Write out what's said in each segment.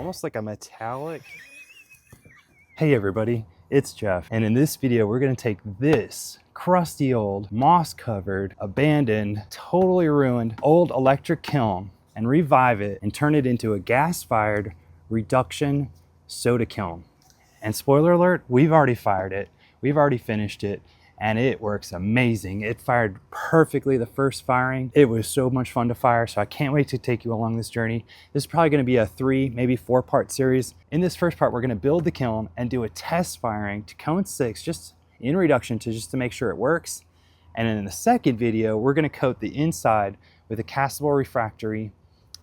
almost like a metallic. Hey everybody, it's Jeff, and in this video we're going to take this crusty old moss covered, abandoned, totally ruined old electric kiln and revive it and turn it into a gas fired reduction soda kiln. And spoiler alert, we've already fired it, we've already finished it, and it works amazing. It fired perfectly the first firing. It was so much fun to fire, so I can't wait to take you along this journey. This is probably going to be a 3, maybe 4-part series. In this first part, we're going to build the kiln and do a test firing to cone 6, just in reduction to make sure it works. And then in the second video, we're going to coat the inside with a castable refractory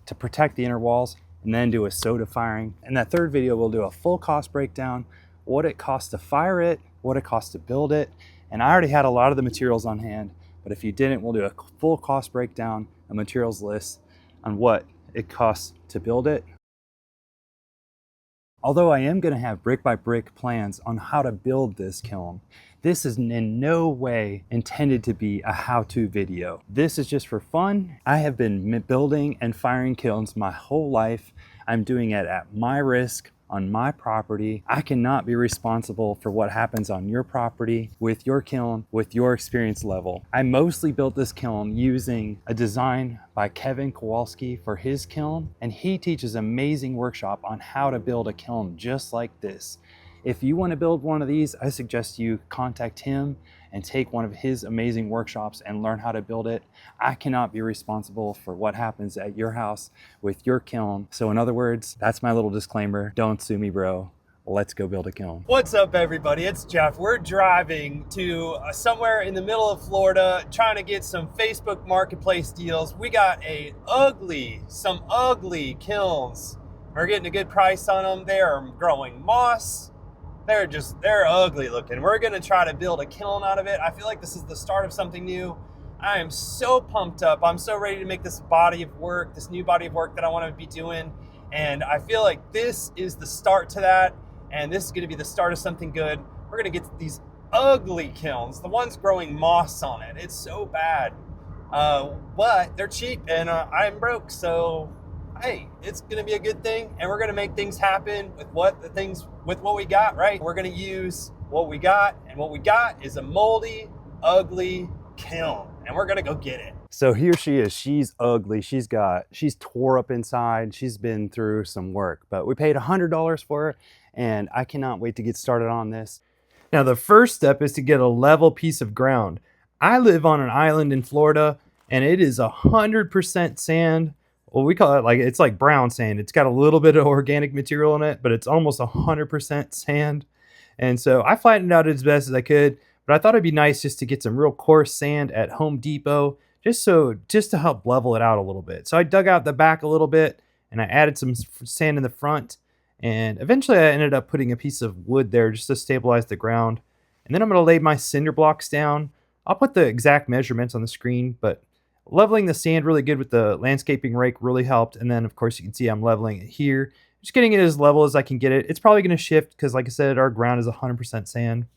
to protect the inner walls, and then do a soda firing. In that third video, we'll do a full cost breakdown, what it costs to fire it, what it costs to build it. And I already had a lot of the materials on hand, but if you didn't, we'll do a full cost breakdown, a materials list on what it costs to build it. Although I am going to have brick by brick plans on how to build this kiln, this is in no way intended to be a how-to video. This is just for fun. I have been building and firing kilns my whole life. I'm doing it at my risk, on my property. I cannot be responsible for what happens on your property with your kiln, with your experience level. I mostly built this kiln using a design by Kevin Kowalski for his kiln, and he teaches an amazing workshop on how to build a kiln just like this. If you want to build one of these, I suggest you contact him and take one of his amazing workshops and learn how to build it. I cannot be responsible for what happens at your house with your kiln. So in other words, that's my little disclaimer. Don't sue me, bro. Let's go build a kiln. What's up, everybody? It's Jeff. We're driving to somewhere in the middle of Florida, trying to get some Facebook Marketplace deals. We got some ugly kilns. We're getting a good price on them. They are growing moss. They're ugly looking. We're gonna try to build a kiln out of it. I feel like this is the start of something new. I am so pumped up. I'm so ready to make this body of work, this new body of work that I want to be doing. And I feel like this is the start to that. And this is gonna be the start of something good. We're gonna get these ugly kilns, the ones growing moss on it. It's so bad. But they're cheap and I'm broke, so hey, it's gonna be a good thing, and we're gonna make things happen with what we got, right? We're gonna use what we got, and what we got is a moldy, ugly kiln, and we're gonna go get it. So here she is. She's ugly. She's tore up inside. She's been through some work, but we paid $100 for her, and I cannot wait to get started on this. Now, the first step is to get a level piece of ground. I live on an island in Florida, and it is 100% sand. Well, we call it it's like brown sand. It's got a little bit of organic material in it, but it's almost 100% sand. And so I flattened it out as best as I could, but I thought it'd be nice just to get some real coarse sand at Home Depot, just to help level it out a little bit. So I dug out the back a little bit and I added some sand in the front. And eventually I ended up putting a piece of wood there just to stabilize the ground. And then I'm gonna lay my cinder blocks down. I'll put the exact measurements on the screen, but leveling the sand really good with the landscaping rake really helped. And then of course you can see I'm leveling it here, just getting it as level as I can get it. It's probably going to shift because like I said, our ground is 100% sand.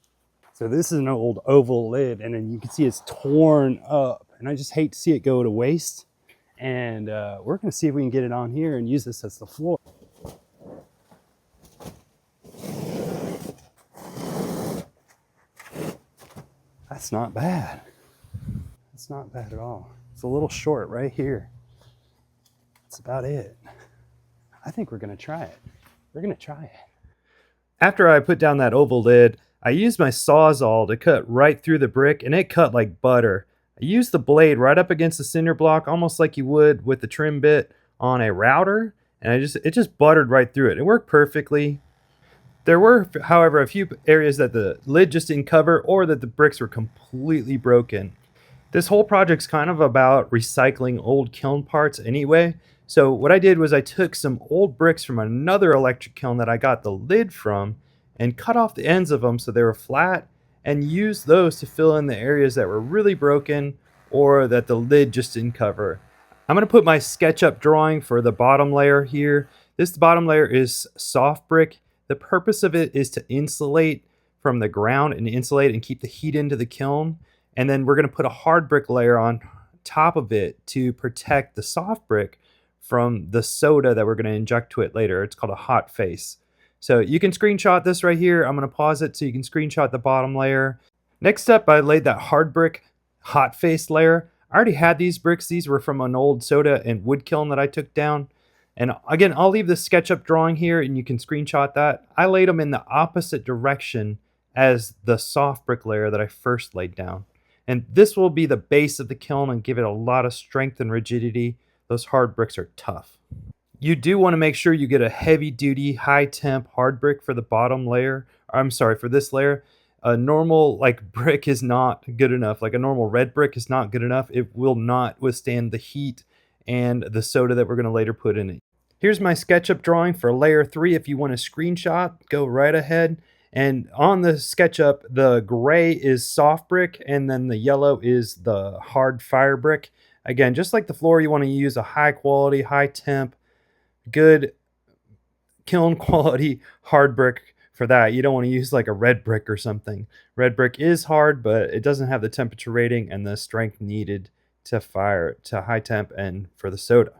So this is an old oval lid, and then you can see it's torn up, and I just hate to see it go to waste. And we're going to see if we can get it on here and use this as the floor. That's not bad. That's not bad at all. It's a little short right here. That's about it. I think we're gonna try it. We're gonna try it. After I put down that oval lid, I used my Sawzall to cut right through the brick, and it cut like butter. I used the blade right up against the cinder block, almost like you would with the trim bit on a router, and it just buttered right through it. It worked perfectly. There were, however, a few areas that the lid just didn't cover, or that the bricks were completely broken. This whole project's kind of about recycling old kiln parts anyway. So what I did was I took some old bricks from another electric kiln that I got the lid from and cut off the ends of them so they were flat, and used those to fill in the areas that were really broken or that the lid just didn't cover. I'm going to put my SketchUp drawing for the bottom layer here. This bottom layer is soft brick. The purpose of it is to insulate from the ground and insulate and keep the heat into the kiln. And then we're going to put a hard brick layer on top of it to protect the soft brick from the soda that we're going to inject to it later. It's called a hot face. So you can screenshot this right here. I'm going to pause it so you can screenshot the bottom layer. Next up, I laid that hard brick hot face layer. I already had these bricks. These were from an old soda and wood kiln that I took down. And again, I'll leave the SketchUp drawing here and you can screenshot that. I laid them in the opposite direction as the soft brick layer that I first laid down. And this will be the base of the kiln and give it a lot of strength and rigidity. Those hard bricks are tough. You do want to make sure you get a heavy duty, high temp hard brick for the bottom layer. I'm sorry, for this layer. A normal brick is not good enough. Like a normal red brick is not good enough. It will not withstand the heat and the soda that we're going to later put in it. Here's my SketchUp drawing for layer 3. If you want a screenshot, go right ahead. And on the SketchUp, the gray is soft brick and then the yellow is the hard fire brick. Again, just like the floor, you want to use a high quality, high temp, good kiln quality hard brick for that. You don't want to use like a red brick or something. Red brick is hard, but it doesn't have the temperature rating and the strength needed to fire to high temp and for the soda.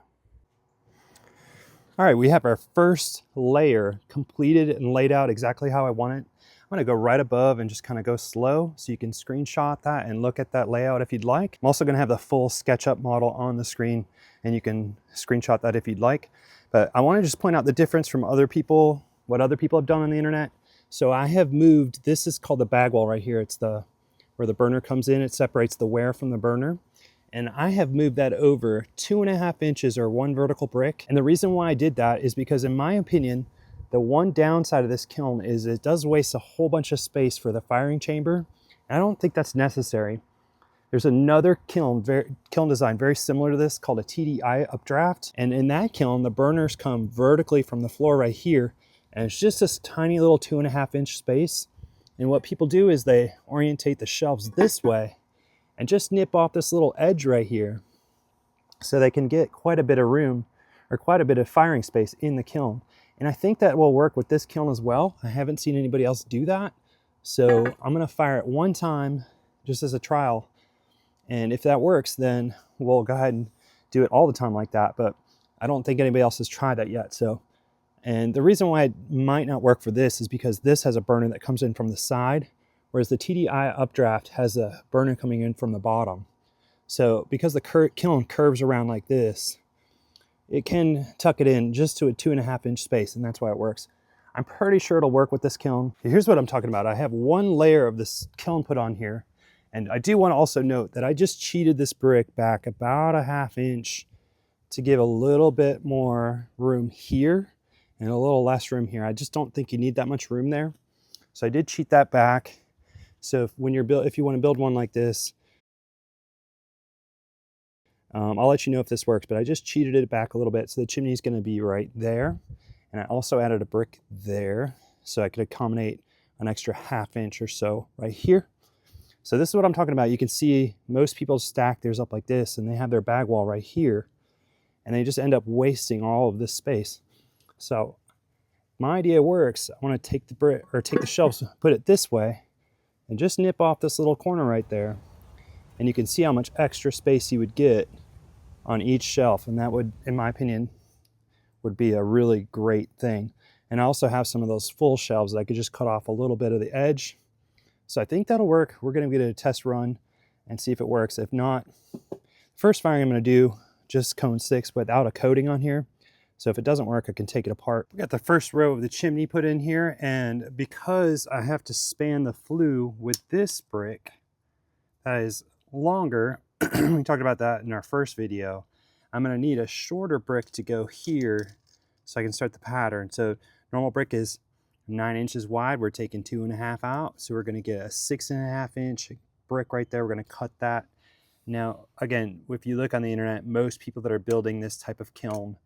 All right, we have our first layer completed and laid out exactly how I want it. I'm gonna go right above and just kind of go slow so you can screenshot that and look at that layout if you'd like. I'm also gonna have the full SketchUp model on the screen and you can screenshot that if you'd like. But I wanna just point out the difference from other people, what other people have done on the internet. So I have moved, this is called the bag wall right here. It's where the burner comes in. It separates the wear from the burner. And I have moved that over 2.5 inches or 1 vertical brick. And the reason why I did that is because in my opinion, the one downside of this kiln is it does waste a whole bunch of space for the firing chamber. And I don't think that's necessary. There's another kiln design very similar to this called a TDI updraft. And in that kiln, the burners come vertically from the floor right here. And it's just this tiny little 2.5 inch space. And what people do is they orientate the shelves this way and just nip off this little edge right here so they can get quite a bit of room or quite a bit of firing space in the kiln. And I think that will work with this kiln as well. I haven't seen anybody else do that. So I'm gonna fire it one time just as a trial. And if that works, then we'll go ahead and do it all the time like that. But I don't think anybody else has tried that yet. And the reason why it might not work for this is because this has a burner that comes in from the side, whereas the TDI updraft has a burner coming in from the bottom. So because the kiln curves around like this, it can tuck it in just to a 2.5 inch space, and that's why it works. I'm pretty sure it'll work with this kiln. Here's what I'm talking about. I have one layer of this kiln put on here, and I do want to also note that I just cheated this brick back about 1/2 inch to give a little bit more room here and a little less room here. I just don't think you need that much room there. So I did cheat that back. So if you want to build one like this, I'll let you know if this works, but I just cheated it back a little bit. So the chimney is going to be right there. And I also added a brick there so I could accommodate an extra 1/2 inch or so right here. So this is what I'm talking about. You can see most people stack theirs up like this and they have their bag wall right here and they just end up wasting all of this space. So my idea works. I want to take the brick or take the shelves, put it this way and just nip off this little corner right there. And you can see how much extra space you would get on each shelf. And that would, in my opinion, would be a really great thing. And I also have some of those full shelves that I could just cut off a little bit of the edge. So I think that'll work. We're gonna get a test run and see if it works. If not, first firing I'm gonna do just cone 6 without a coating on here. So if it doesn't work, I can take it apart. We got the first row of the chimney put in here, and because I have to span the flue with this brick that is longer, we talked about that in our first video, I'm gonna need a shorter brick to go here so I can start the pattern. So normal brick is 9 inches wide. We're taking 2.5 out. So we're gonna get a 6.5 inch brick right there. We're gonna cut that. Now, again, if you look on the internet, most people that are building this type of kiln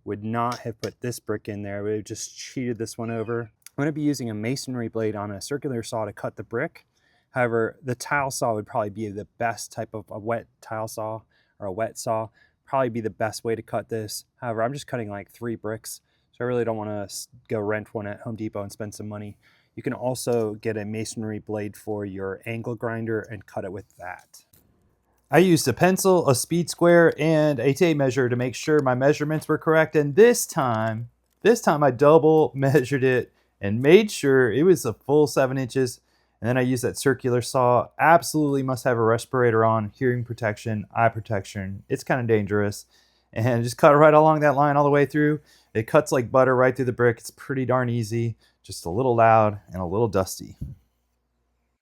would not have put this brick in there. We would have just cheated this one over. I'm gonna be using a masonry blade on a circular saw to cut the brick. However, the tile saw would probably be the best type of a wet tile saw or a wet saw. Probably be the best way to cut this. However, I'm just cutting like 3 bricks. So I really don't wanna go rent one at Home Depot and spend some money. You can also get a masonry blade for your angle grinder and cut it with that. I used a pencil, a speed square, and a tape measure to make sure my measurements were correct. And this time I double measured it and made sure it was a full 7 inches. And then I used that circular saw. Absolutely must have a respirator on, hearing protection, eye protection. It's kind of dangerous. And just cut right along that line all the way through. It cuts like butter right through the brick. It's pretty darn easy, just a little loud and a little dusty.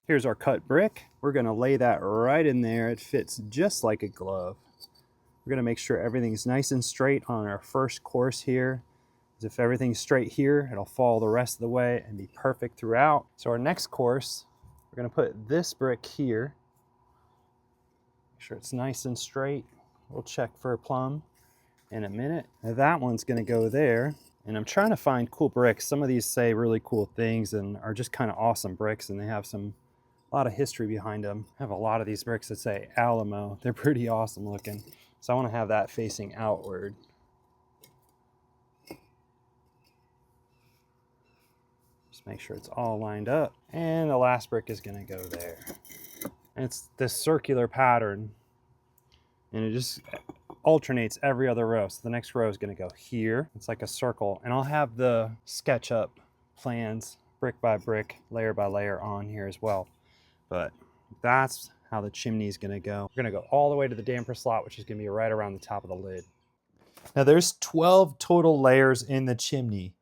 Here's our cut brick. We're gonna lay that right in there. It fits just like a glove. We're gonna make sure everything's nice and straight on our first course here. Because if everything's straight here, it'll fall the rest of the way and be perfect throughout. So our next course, we're gonna put this brick here. Make sure it's nice and straight. We'll check for a plumb in a minute. Now that one's gonna go there. And I'm trying to find cool bricks. Some of these say really cool things and are just kind of awesome bricks, and they have a lot of history behind them. I have a lot of these bricks that say Alamo. They're pretty awesome looking. So I want to have that facing outward. Just make sure it's all lined up. And the last brick is going to go there. And it's this circular pattern. And it just alternates every other row. So the next row is going to go here. It's like a circle. And I'll have the SketchUp plans brick by brick, layer by layer on here as well. But that's how the chimney is going to go. We're going to go all the way to the damper slot, which is going to be right around the top of the lid. Now there's 12 total layers in the chimney.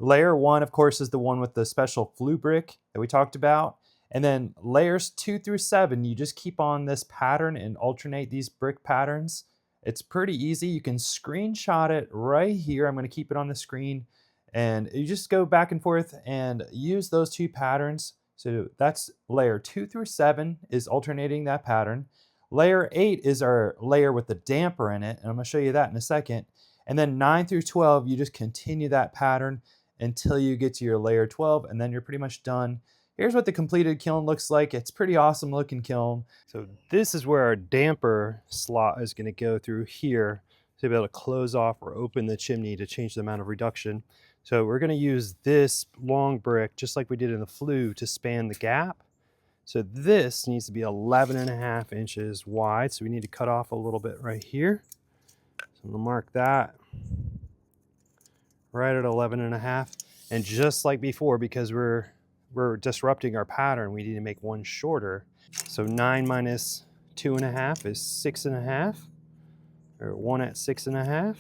Layer 1, of course, is the one with the special flue brick that we talked about. And then layers 2 through 7, you just keep on this pattern and alternate these brick patterns. It's pretty easy. You can screenshot it right here. I'm going to keep it on the screen. And you just go back and forth and use those two patterns. So that's layer 2 through 7 is alternating that pattern. Layer 8 is our layer with the damper in it, and I'm going to show you that in a second. And then 9 through 12, you just continue that pattern until you get to your layer 12, and then you're pretty much done. Here's what the completed kiln looks like. It's pretty awesome looking kiln. So this is where our damper slot is going to go through here to be able to close off or open the chimney to change the amount of reduction. So we're going to use this long brick, just like we did in the flue, to span the gap. So this needs to be 11.5 inches wide. So we need to cut off a little bit right here. So I'm going to mark that right at 11.5. And just like before, because we're disrupting our pattern, we need to make one shorter. So 9 minus 2.5 is 6.5, or 1 at 6.5.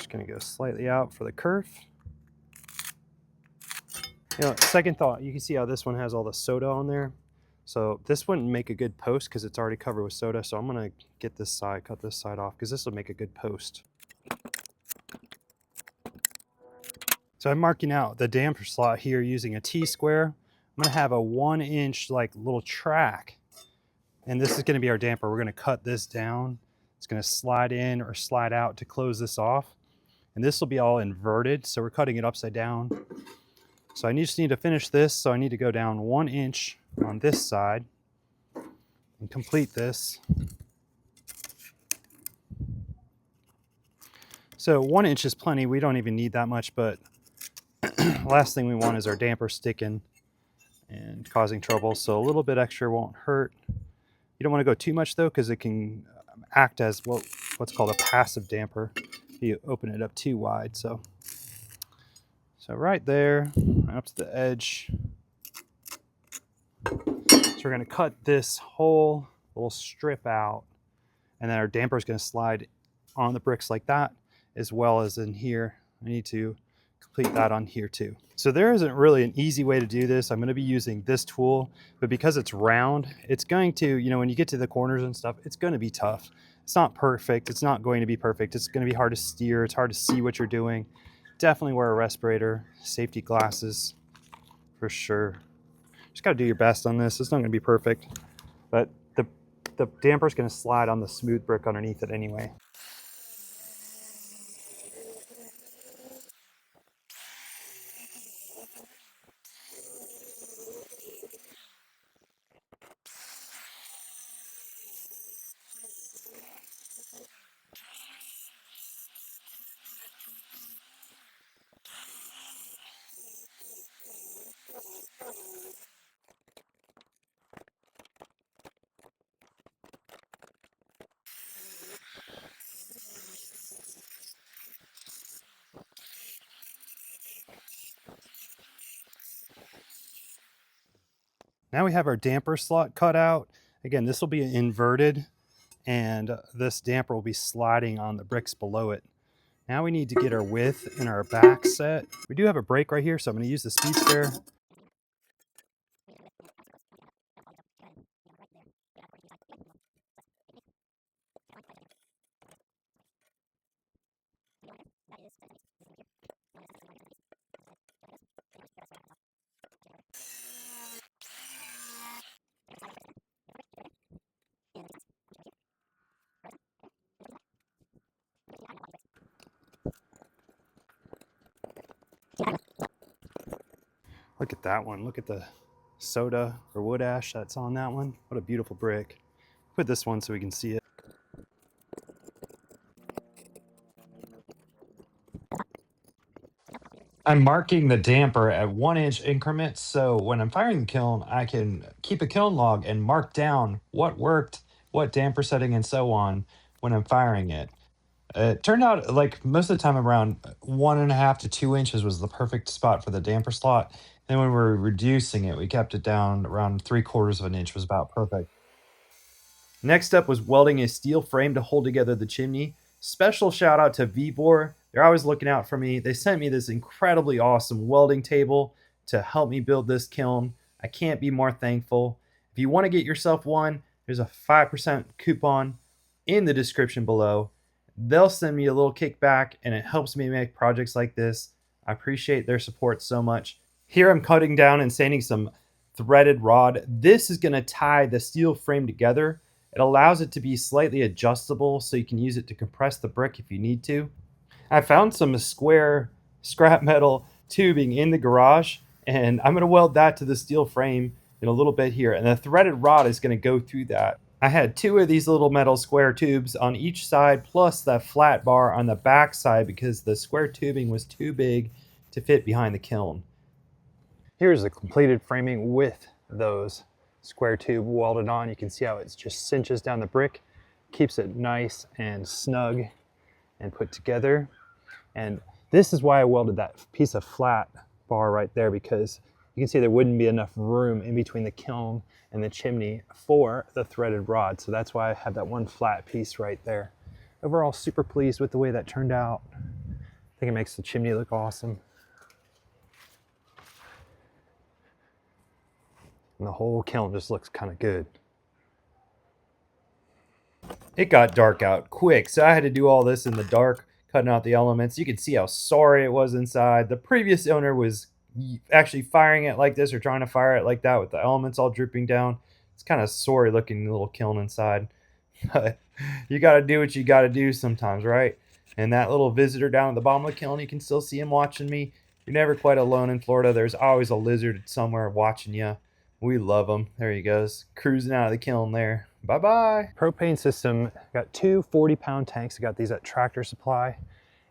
Going to go slightly out for the kerf. You know, second thought, you can see how this one has all the soda on there. So this wouldn't make a good post because it's already covered with soda. So I'm going to get this side, cut this side off, because this will make a good post. So I'm marking out the damper slot here using a T-square. I'm going to have a 1 inch like little track. And this is going to be our damper. We're going to cut this down. It's going to slide in or slide out to close this off. And this will be all inverted, so we're cutting it upside down. So I just need to finish this, so I need to go down 1 inch on this side and complete this. So 1 inch is plenty. We don't even need that much, but last thing we want is our damper sticking and causing trouble. So a little bit extra won't hurt. You don't want to go too much though, because it can act as what's called a passive damper. You open it up too wide. So right there, up to the edge. So we're going to cut this whole little strip out, and then our damper is going to slide on the bricks like that, as well as in here. I need to complete that on here too. So there isn't really an easy way to do this. I'm going to be using this tool, but because it's round, it's going to, you know, when you get to the corners and stuff, it's going to be tough. It's not perfect. It's not going to be perfect. It's going to be hard to steer. It's hard to see what you're doing. Definitely wear a respirator, safety glasses for sure. Just got to do your best on this. It's not going to be perfect, but the damper is going to slide on the smooth brick underneath it anyway. Now we have our damper slot cut out. Again, this will be inverted, and this damper will be sliding on the bricks below it. Now we need to get our width and our back set. We do have a brake right here, so I'm going to use the speed spare. Look at that one. Look at the soda or wood ash that's on that one. What a beautiful brick. Put this one so we can see it. I'm marking the damper at 1-inch increments, so when I'm firing the kiln, I can keep a kiln log and mark down what worked, what damper setting, and so on when I'm firing it. It turned out like most of the time around 1.5 to 2 inches was the perfect spot for the damper slot. Then when we were reducing it, we kept it down around 3/4 of an inch was about perfect. Next up was welding a steel frame to hold together the chimney. Special shout out to Vbor. They're always looking out for me. They sent me this incredibly awesome welding table to help me build this kiln. I can't be more thankful. If you want to get yourself one, there's a 5% coupon in the description below. They'll send me a little kickback and it helps me make projects like this. I appreciate their support so much. Here I'm cutting down and sanding some threaded rod. This is going to tie the steel frame together. It allows it to be slightly adjustable so you can use it to compress the brick if you need to. I found some square scrap metal tubing in the garage, and I'm going to weld that to the steel frame in a little bit here, and the threaded rod is going to go through that. I had 2 of these little metal square tubes on each side, plus that flat bar on the back side because the square tubing was too big to fit behind the kiln. Here's the completed framing with those square tube welded on. You can see how it just cinches down the brick, keeps it nice and snug and put together. And this is why I welded that piece of flat bar right there, because you can see there wouldn't be enough room in between the kiln and the chimney for the threaded rod. So that's why I have that one flat piece right there. Overall, super pleased with the way that turned out. I think it makes the chimney look awesome. And the whole kiln just looks kind of good. It got dark out quick, so I had to do all this in the dark, cutting out the elements. You can see how sorry it was inside. The previous owner was actually firing it like this or trying to fire it like that with the elements all drooping down. It's kind of sorry looking little kiln inside. But you got to do what you got to do sometimes, right? And that little visitor down at the bottom of the kiln, you can still see him watching me. You're never quite alone in Florida. There's always a lizard somewhere watching you. We love him. There he goes, cruising out of the kiln there. Bye-bye. Propane system, got 2 40-pound tanks. I got these at Tractor Supply.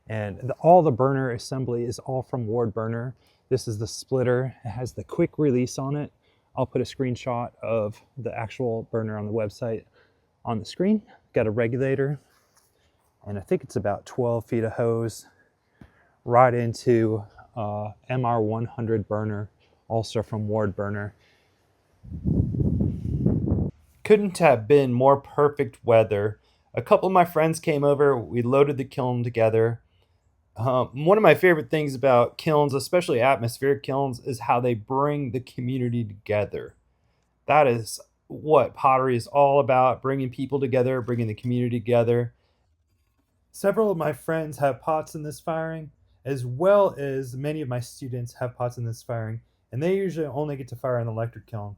And all the burner assembly is all from Ward Burner. This is the splitter. It has the quick release on it. I'll put a screenshot of the actual burner on the website on the screen. Got a regulator. And I think it's about 12 feet of hose right into MR100 burner, also from Ward Burner. Couldn't have been more perfect weather. A couple of my friends came over. We loaded the kiln together. One of my favorite things about kilns, especially atmospheric kilns, is how they bring the community together. That is what pottery is all about, bringing people together, bringing the community together. Several of my friends have pots in this firing, as well as many of my students have pots in this firing, and they usually only get to fire an electric kiln.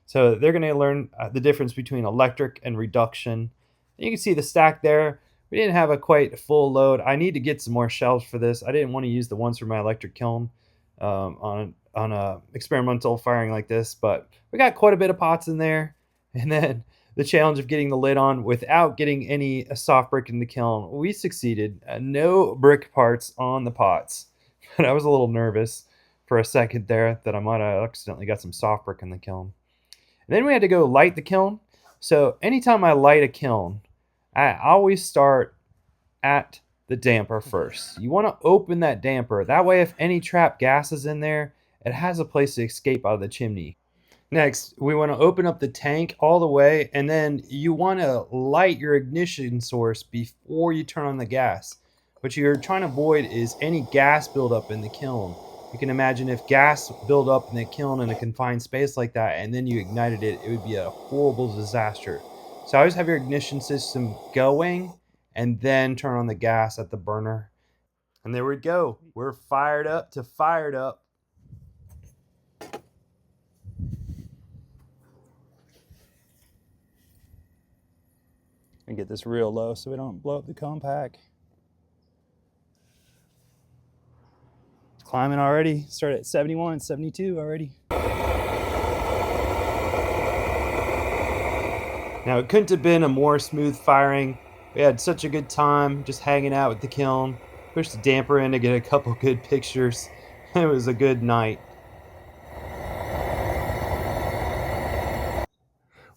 So they're going to learn the difference between electric and reduction. You can see the stack there. We didn't have a quite full load. I need to get some more shelves for this. I didn't want to use the ones for my electric kiln on a experimental firing like this, but we got quite a bit of pots in there. And then the challenge of getting the lid on without getting any soft brick in the kiln. We succeeded. No brick parts on the pots. But I was a little nervous for a second there that I might have accidentally got some soft brick in the kiln. And then we had to go light the kiln. So anytime I light a kiln, I always start at the damper first. You want to open that damper. That way, if any trapped gas is in there, it has a place to escape out of the chimney. Next, we want to open up the tank all the way, and then you want to light your ignition source before you turn on the gas. What you're trying to avoid is any gas buildup in the kiln. You can imagine if gas built up in the kiln in a confined space like that, and then you ignited it, it would be a horrible disaster. So always have your ignition system going, and then turn on the gas at the burner. And there we go. We're fired up to fired up. And get this real low so we don't blow up the compact. It's climbing already. Started at 71, 72 already. Now it couldn't have been a more smooth firing. We had such a good time just hanging out with the kiln. Pushed the damper in to get a couple good pictures. It was a good night.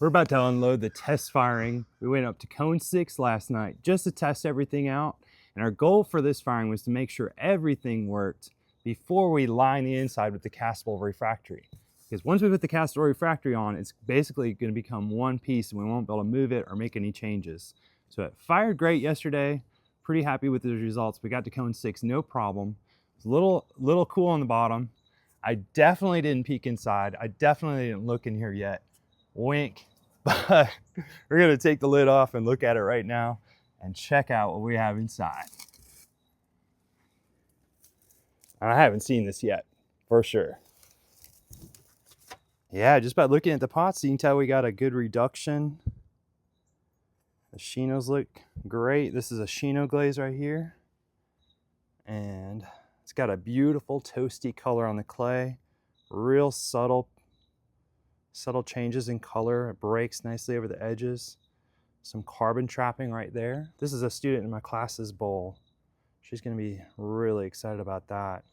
We're about to unload the test firing. We went up to cone 6 last night just to test everything out. And our goal for this firing was to make sure everything worked before we line the inside with the castable refractory. Because once we put the castable refractory on, it's basically going to become one piece and we won't be able to move it or make any changes. So it fired great yesterday. Pretty happy with the results. We got to cone 6, no problem. It's a little cool on the bottom. I definitely didn't peek inside. I definitely didn't look in here yet. Wink. But we're going to take the lid off and look at it right now and check out what we have inside. I haven't seen this yet, for sure. Yeah, just by looking at the pots, you can tell we got a good reduction. The chinos look great. This is a chino glaze right here. And it's got a beautiful toasty color on the clay. Real subtle changes in color. It breaks nicely over the edges. Some carbon trapping right there. This is a student in my class's bowl. She's going to be really excited about that.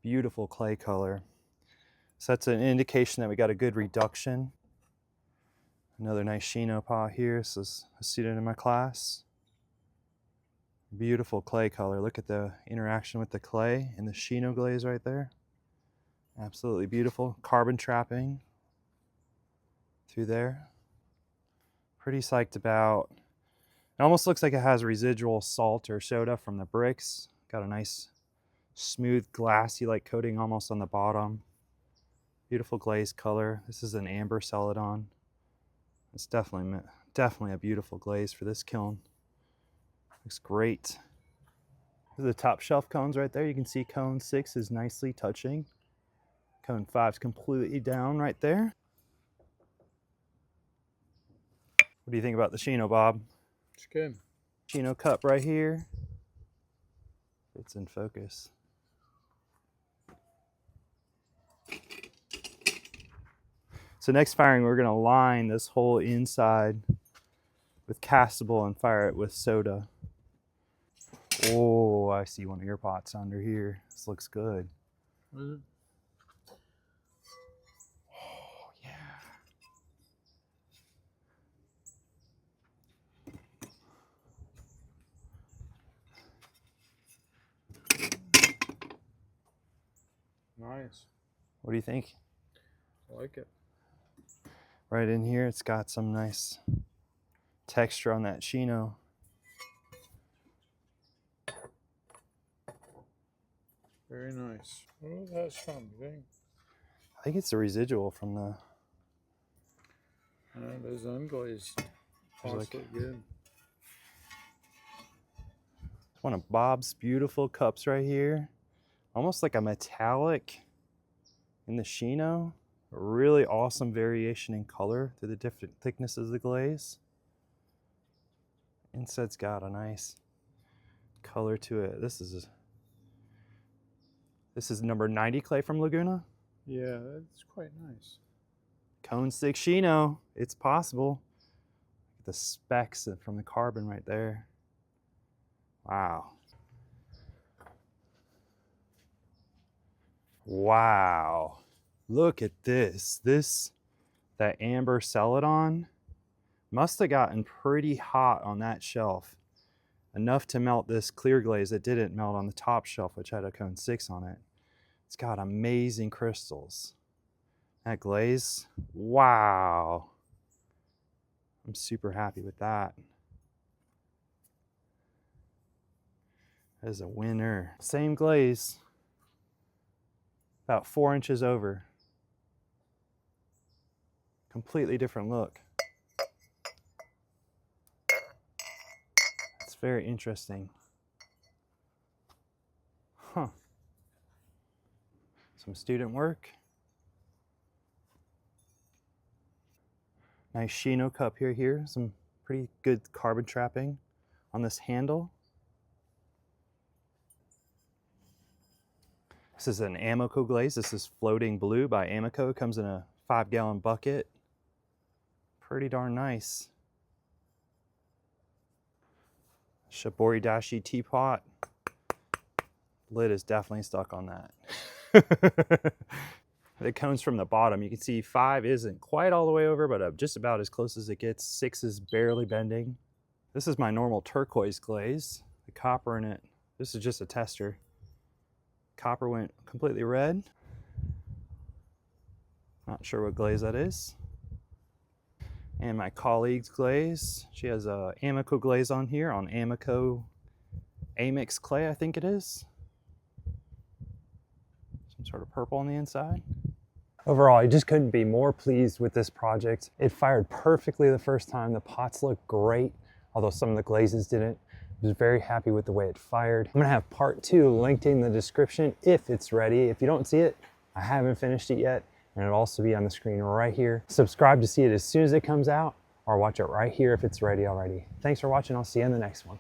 Beautiful clay color. So that's an indication that we got a good reduction. Another nice chino pot here. This is a student in my class. Beautiful clay color. Look at the interaction with the clay and the chino glaze right there. Absolutely beautiful. Carbon trapping through there. Pretty psyched about. It almost looks like it has residual salt or soda from the bricks. Got a nice smooth glassy-like coating almost on the bottom. Beautiful glaze color. This is an amber celadon. It's definitely a beautiful glaze for this kiln. Looks great. These are the top shelf cones right there. You can see cone 6 is nicely touching. Cone 5 is completely down right there. What do you think about the chino, Bob? It's good. Chino cup right here. It's in focus. So next firing, we're gonna line this whole inside with castable and fire it with soda. Oh, I see one of your pots under here. This looks good. What is it? Oh, yeah. Nice. What do you think? I like it. Right in here, it's got some nice texture on that chino. Very nice. What was that from? You think? I think it's the residual from the... Those unglazed pots like- look good. It's one of Bob's beautiful cups right here. Almost like a metallic in the chino. A really awesome variation in color through the different thicknesses of the glaze. Inside's got a nice color to it. This is number 90 clay from Laguna. Yeah, that's quite nice. Cone 6 chino. It's possible. The specks from the carbon right there. Wow. Wow. Look at this. That amber celadon must have gotten pretty hot on that shelf. Enough to melt this clear glaze that didn't melt on the top shelf, which had a cone 6 on it. It's got amazing crystals. That glaze, wow. I'm super happy with that. That is a winner. Same glaze, about 4 inches over. Completely different look. It's very interesting. Huh. Some student work. Nice Shino cup here. Some pretty good carbon trapping on this handle. This is an Amoco glaze. This is Floating Blue by Amoco. It comes in a 5-gallon bucket. Pretty darn nice. Shibori Dashi teapot. Lid is definitely stuck on that. It comes from the bottom. You can see 5 isn't quite all the way over, but just about as close as it gets. 6 is barely bending. This is my normal turquoise glaze. The copper in it, this is just a tester. Copper went completely red. Not sure what glaze that is. And my colleague's glaze. She has a Amoco glaze on here, on Amoco Amix clay, I think it is. Some sort of purple on the inside. Overall, I just couldn't be more pleased with this project. It fired perfectly the first time. The pots looked great, although some of the glazes didn't. I was very happy with the way it fired. I'm gonna have part 2 linked in the description if it's ready. If you don't see it, I haven't finished it yet, and it'll also be on the screen right here. Subscribe to see it as soon as it comes out, or watch it right here if it's ready already. Thanks for watching. I'll see you in the next one.